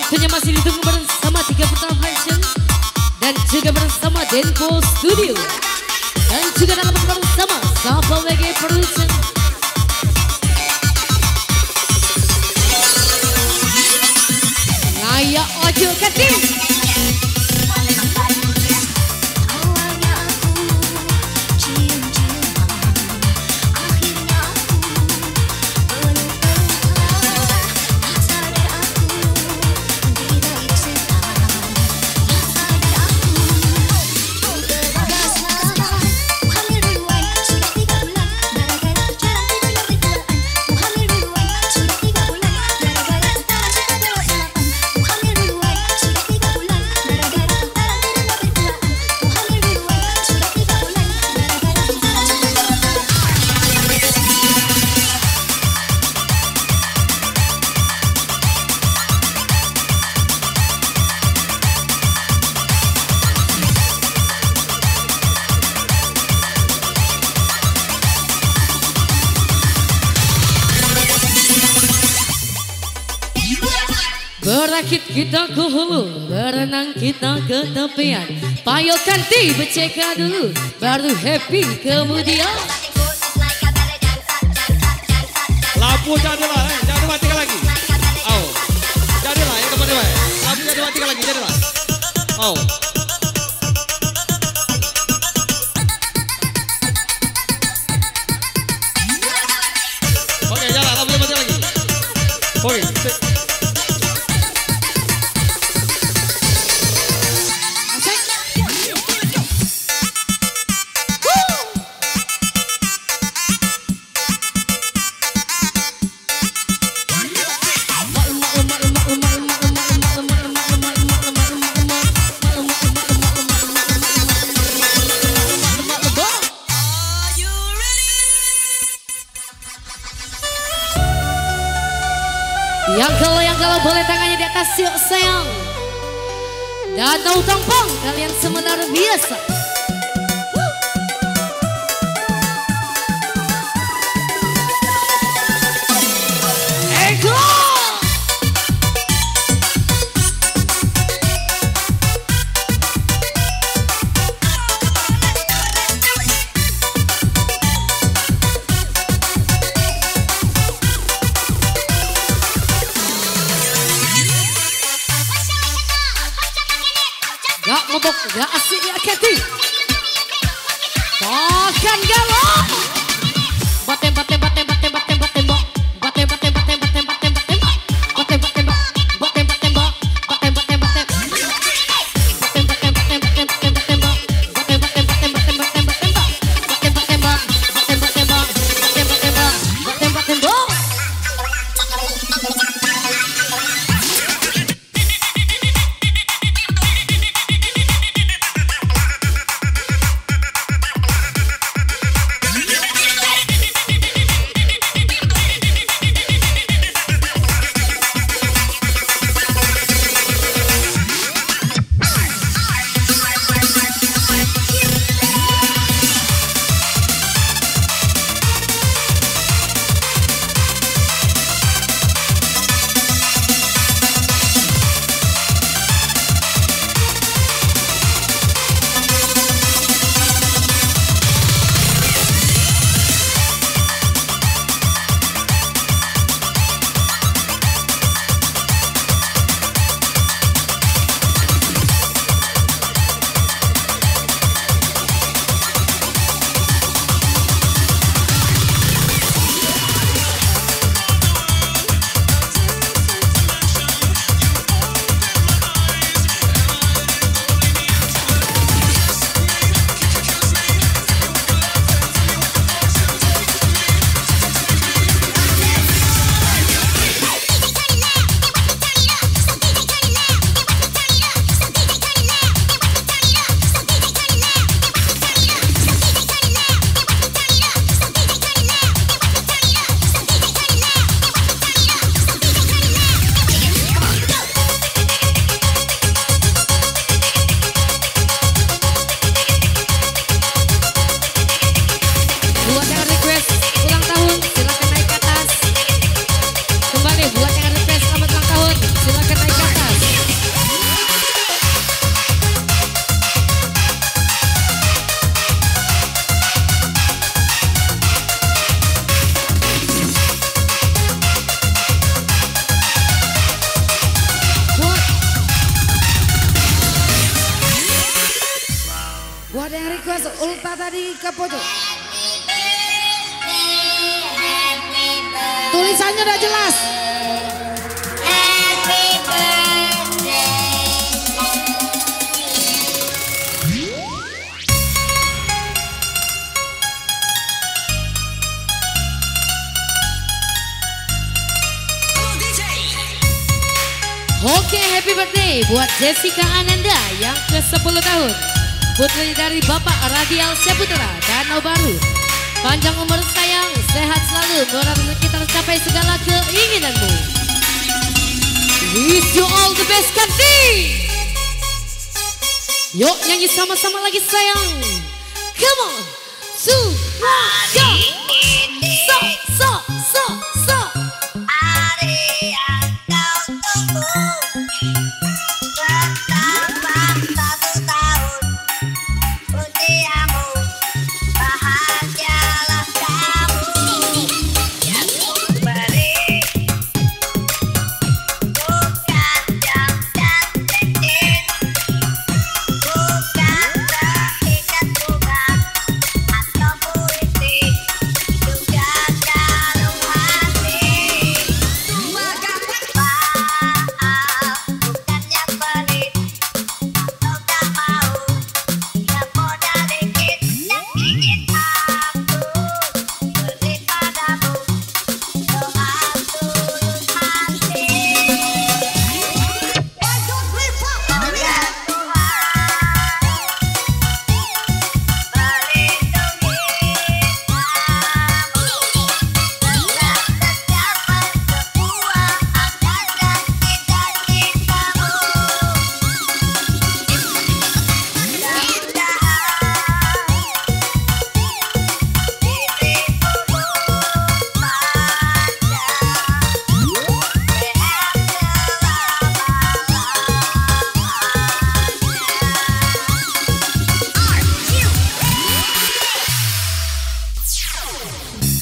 Waktunya masih ditunggu bersama Tiga Pertama Production dan juga bersama Denpo Studio dan juga dalam bersama Sapa WG Production. Ngaya ojo kating. Berakit kita ke hulu, berenang kita ke tepian. Payung kanti berceka dulu, baru happy kemudian. Lampu jadilah, jangan dimatikan lagi. Oh, jadilah yang kemana wae. Lampu jangan dimatikan lagi, jadilah. Oh. Oke, jalan, lampu jangan mati lagi. Oke. Yang kalau boleh tangannya di atas yuk sayang. Danau Tampang kalian semenar biasa. Ego. Gak mabok, gak asik ya Keti. Makan galak. Batem batem batem batem batem batem bak. Batem batem batem batem batem batem bak. Batem batem bak. Batem batem bak. Batem batem batem. Batem batem batem batem batem batem bak. Batem batem batem batem batem batem bak. Batem batem bak. Batem batem bak. Batem batem bak. Batem batem bak. ulta tadi ke pojok. Tulisannya udah jelas. Oke, happy birthday buat Jessica Ananda yang ke-10 tahun. Putri dari Bapak Radial Syaputra, Danau Baru. Panjang umur sayang, sehat selalu, murah rezeki tercapai segala keinginanmu. Wish you all the best, Kanti. Yuk nyanyi sama-sama lagi sayang. Come on. Semuanya. So, so, so, so.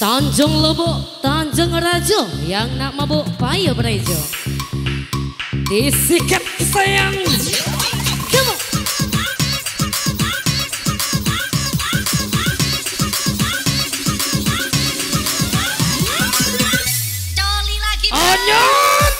Tanjung Lobok, Tanjung Rajo, yang nak mabuk payo berejo. Disikat sayang. Come on. Coli lagi. Onyot.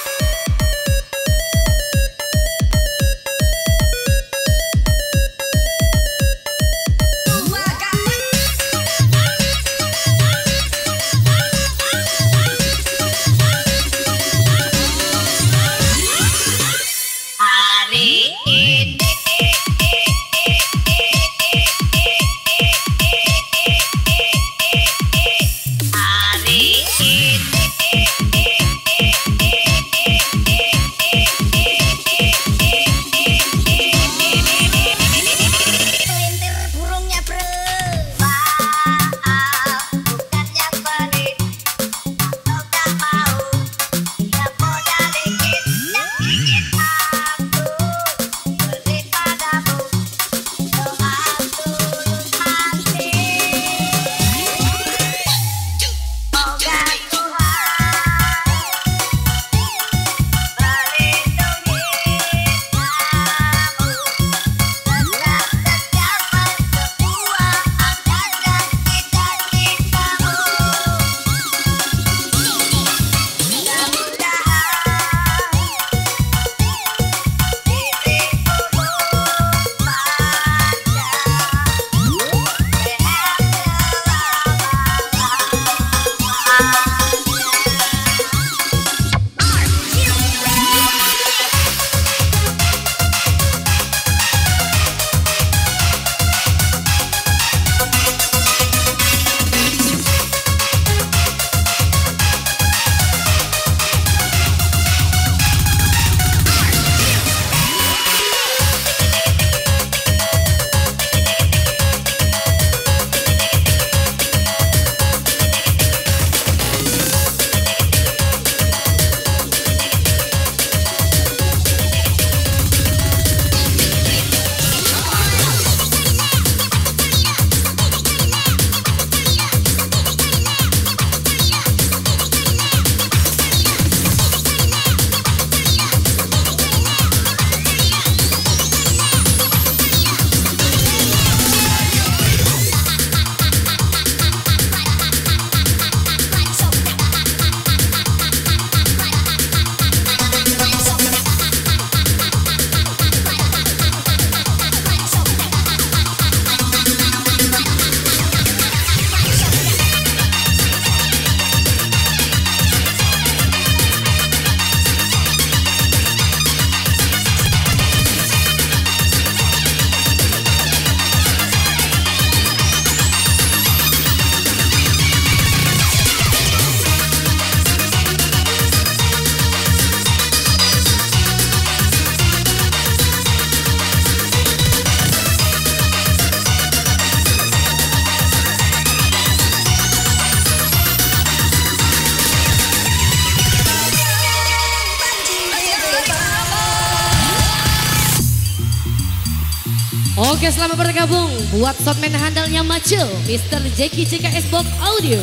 Oke, selamat bergabung buat soundman handalnya Maco, Mr. Jeki CKS Box Audio.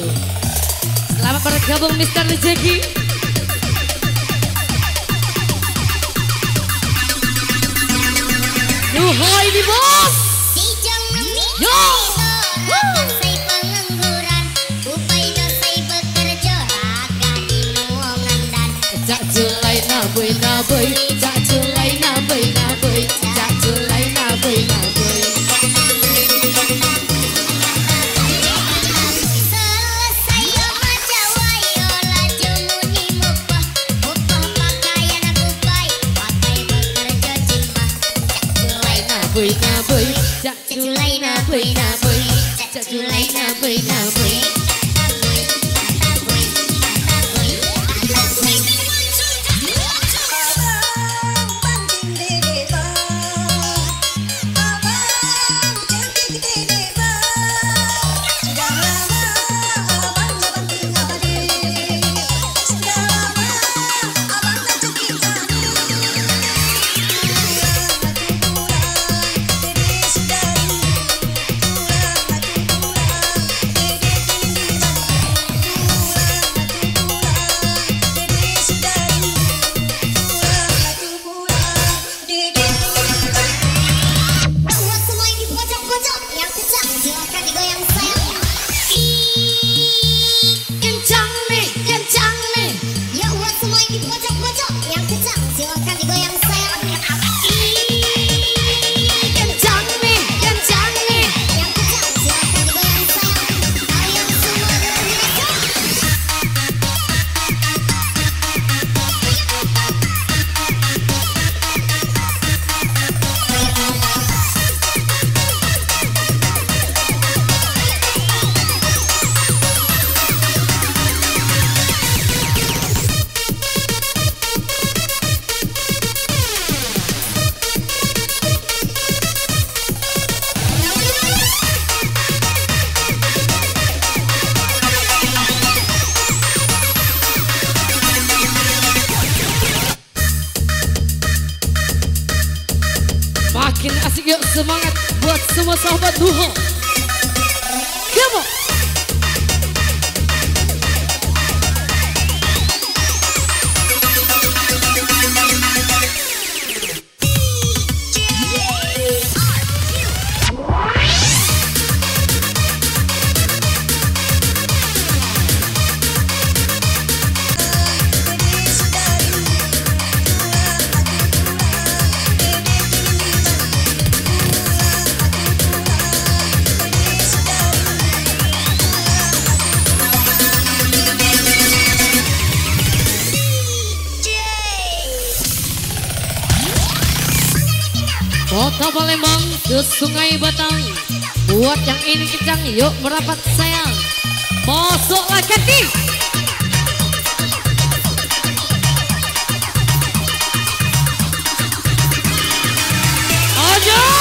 Selamat bergabung Mr. Jeki. Nuhoi di bos. Yo. Jak julai na boy, jak julai na boy, jak julai na boy. Selesai baca wayo laju muni mupah pakaian aku baik pakai bekerja cimbah. Jak julai na boy, jak julai na boy. Makin asik, yuk semangat buat semua sahabat Duho. Come on. Kota Palembang ke Sungai Batang. Buat yang ini kencang, yuk merapat sayang. Masuklah kaki. Lanjut.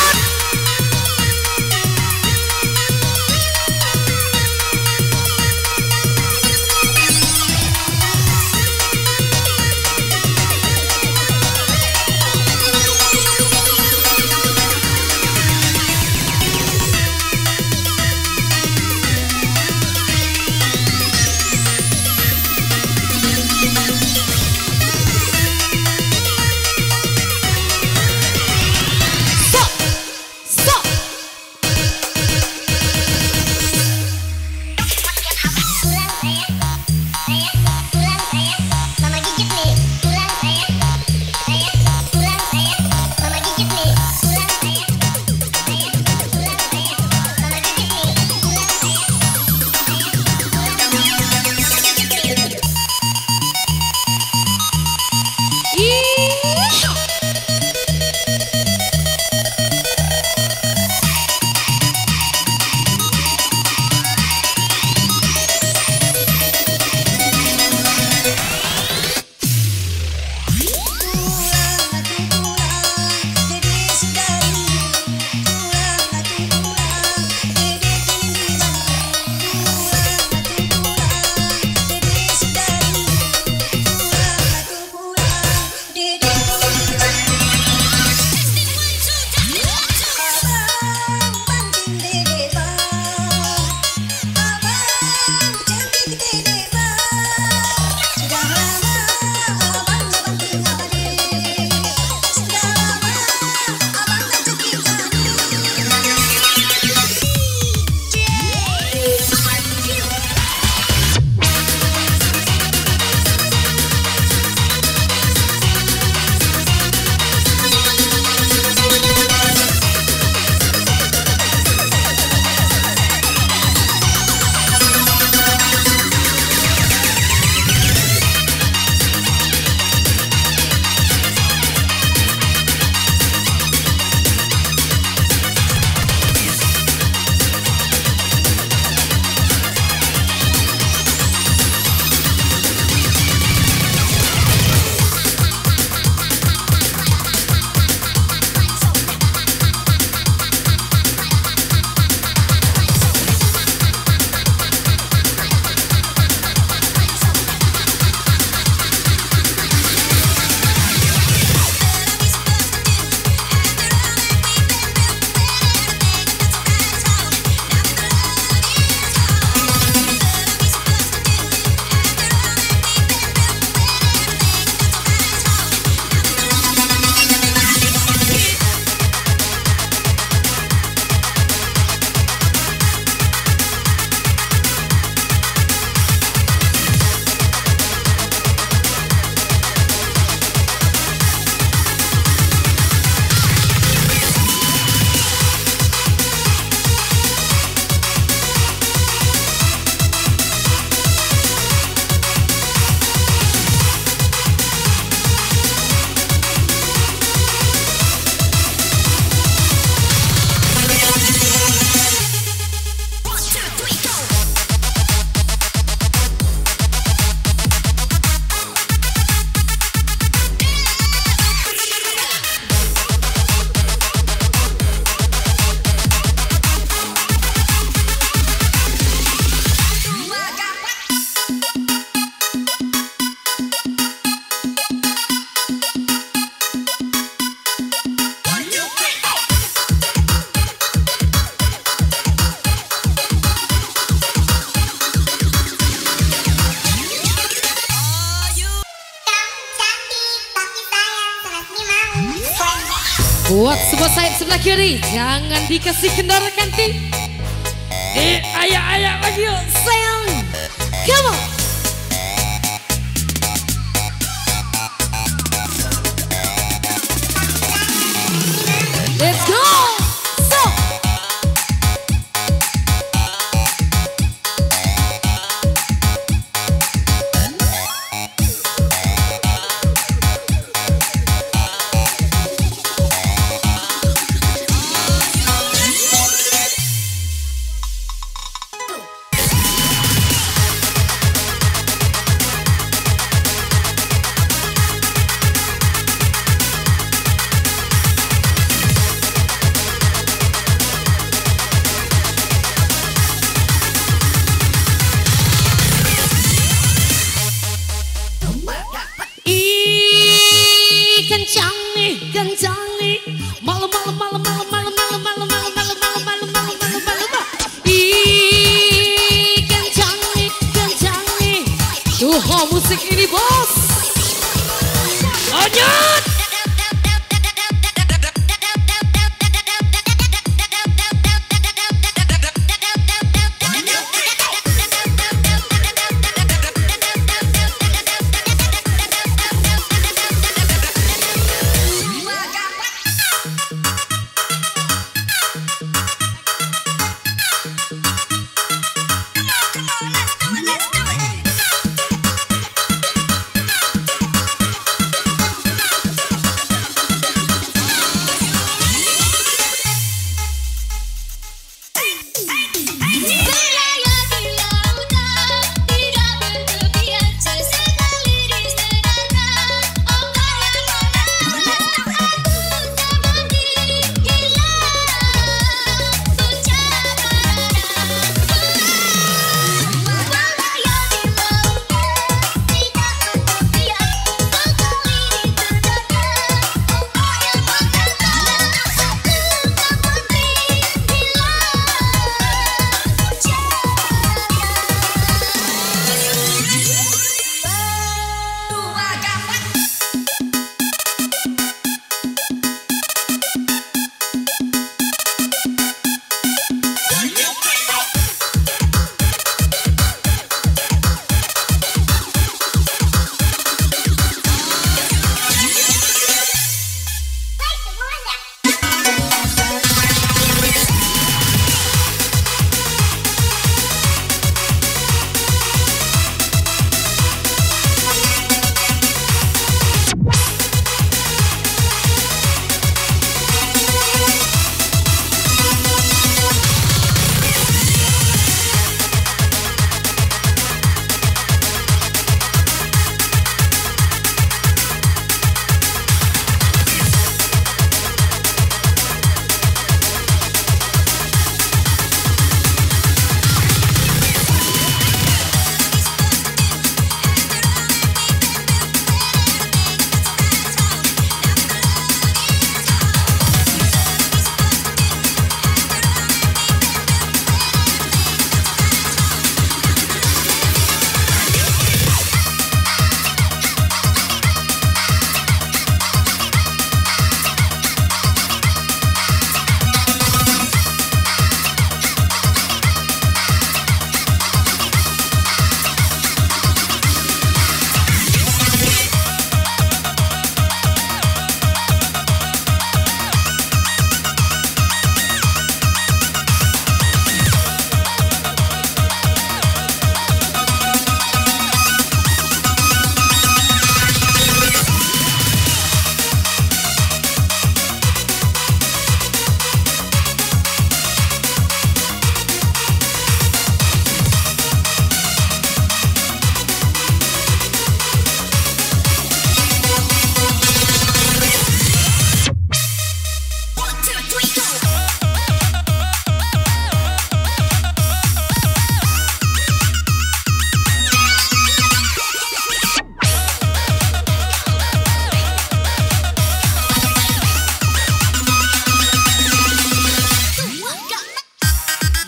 Buat sebuah sayap sebelah kiri, jangan dikasih kendara ganti. Ayak-ayak lagi yuk, sayang. Come on. Let's go. So. Kencang nih, malam. Ih, kencang nih. Tuh musik ini bos. Lanjut.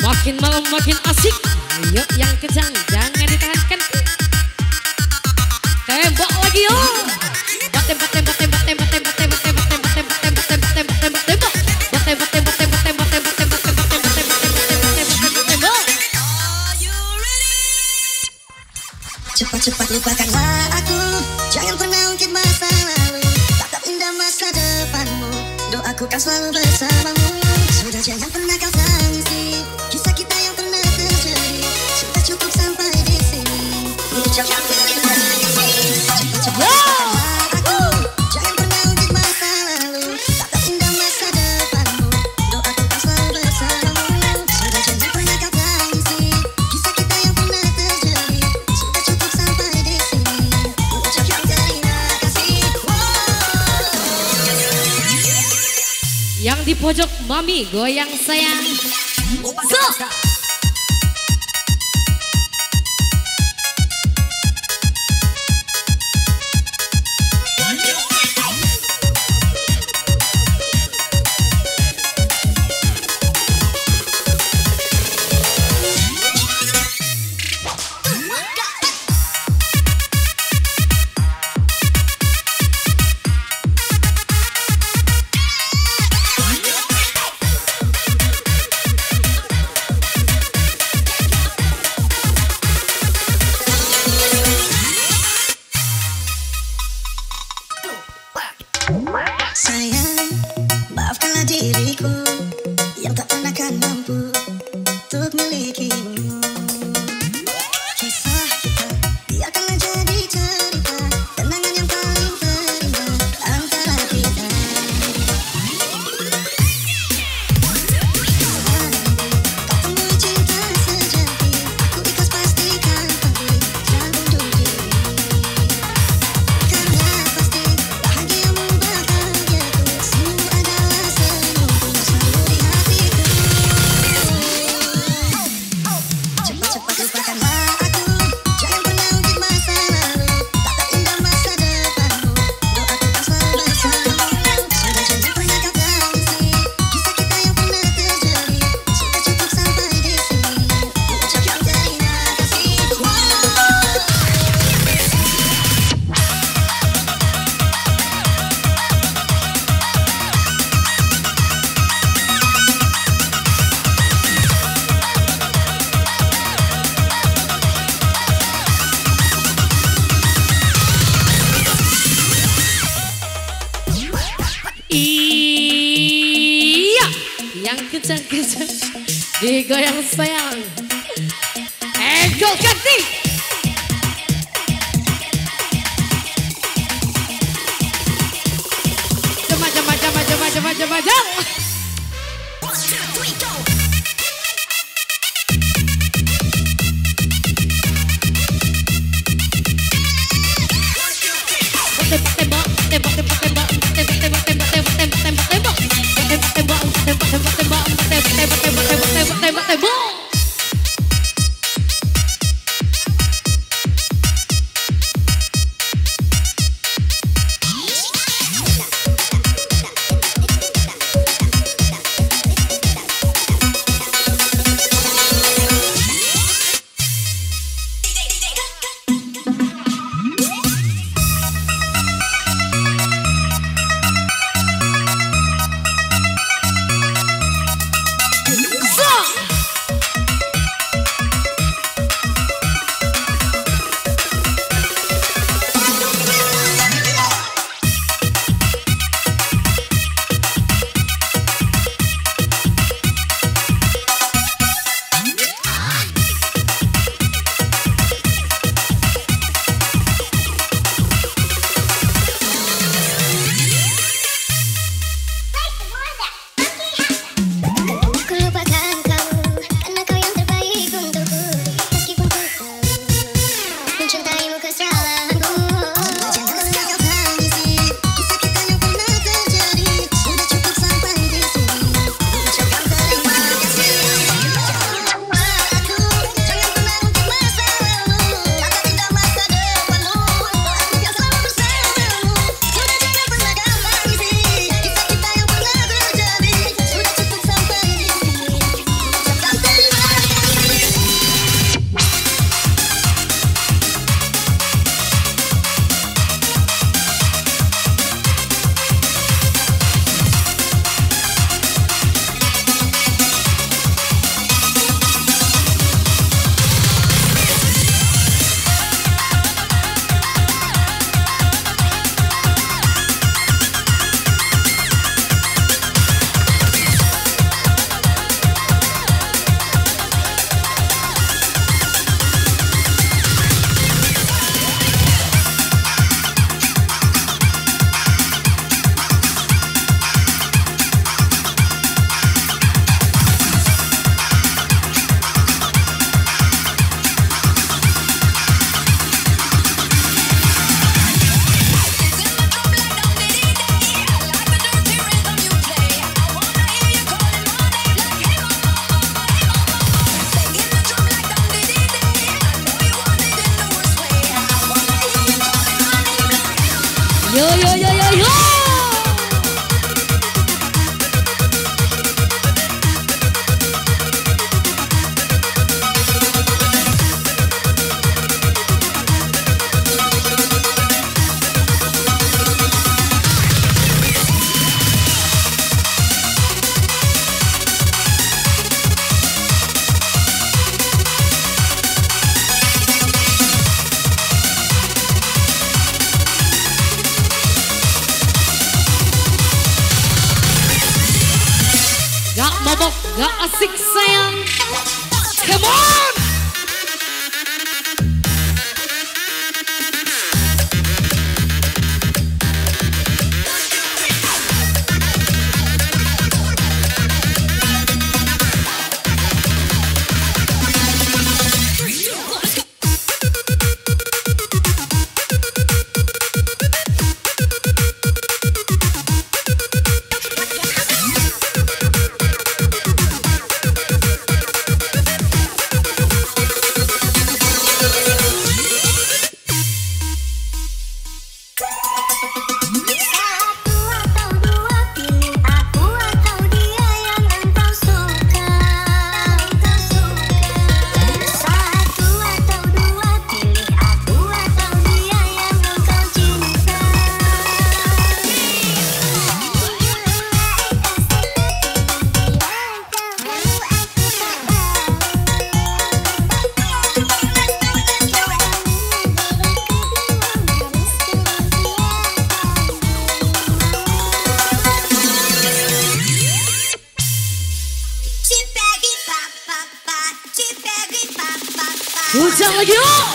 Makin malam makin asik. Yuk yang kencang, jangan ditahankan. Tembak lagi yo. Tembak. ungkit masa lalu, tatap indah masa depanmu. Doaku kan selalu bersamamu. Sudah jangan pernah kau tangisi kisah kita yang pernah terjadi. Sudah cukup sampai di sini. Ucapkan terima kasih. Cepat-cepat aku. Jangan pernah ungkit masa lalu, tatap indah masa depanmu. Doaku kan selalu bersamamu. Sudah jangan pernah kau tangisi kisah kita yang pernah terjadi. Sudah cukup sampai di sini. Ucapkan terima kasih. Yang di pojok mami goyang sayang. So. Sayang, maafkanlah diriku yang tak pernah kan mampu untuk milikimu. Kisah kita biarkanlah jadi cerita, kenangan yang paling terindah antara kita. Kau temui cinta sejati, aku ikhlas pastikan pergi dan undur diri. Karena pasti bahagiamu bahagiaku, semua adalah senyumku yang selalu di hatiku. Cepat-cepat lupakanlah aku, jangan pernah ungkit masa lalu, tatap indah masa depanmu. Doaku kan selalu bersamamu. Sudah jangan pernah kau tangisi kisah kita yang pernah terjadi. Sudah cukup sampai di sini. Ucapkan terima kasih. Iya, yang kencang-kencang digoyang sayang. Ego ganti. Jam. Yo yo yo yo yo. Gak mabok, gak asik sayang. Come on. Hujan lagi yuk.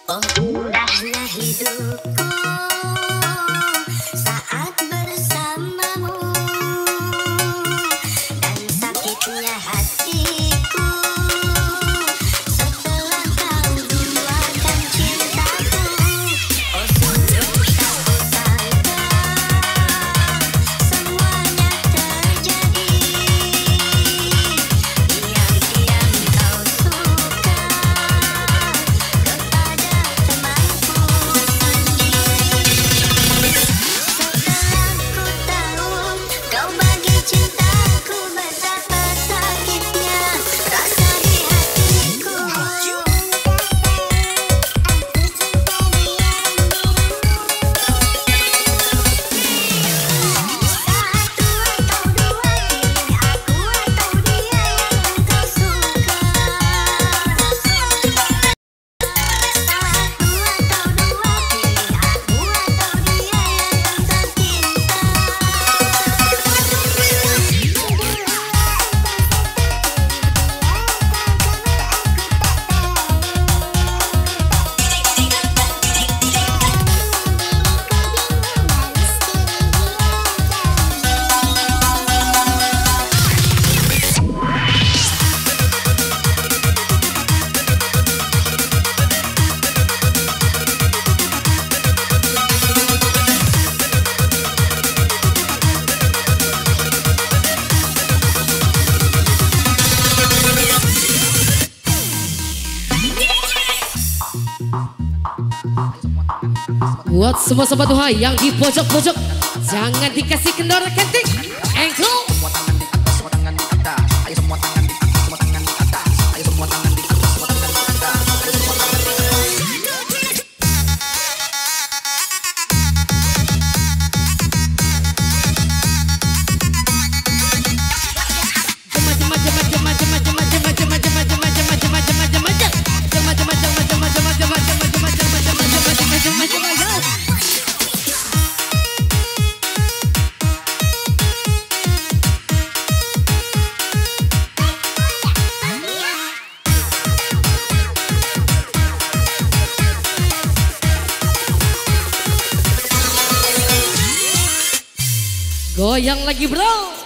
Oh, indahnya hidupku saat bersamamu, dan sakitnya hatiku setelah kau duakan cintaku. Oh, sungguh tak kusangka semuanya terjadi. Diam-diam kau suka kepada temanku sendiri. Setelah ku tahu kau bagi cintaku, betapa sakitnya rasa di hatiku. Satu atau dua, pilih aku atau dia yang kau suka. Satu atau dua, pilih aku atau dia yang kau cinta. Buat semua sobat duha yang di pojok-pojok, jangan dikasih kendor kentik. Engkau. goyang lagi bro.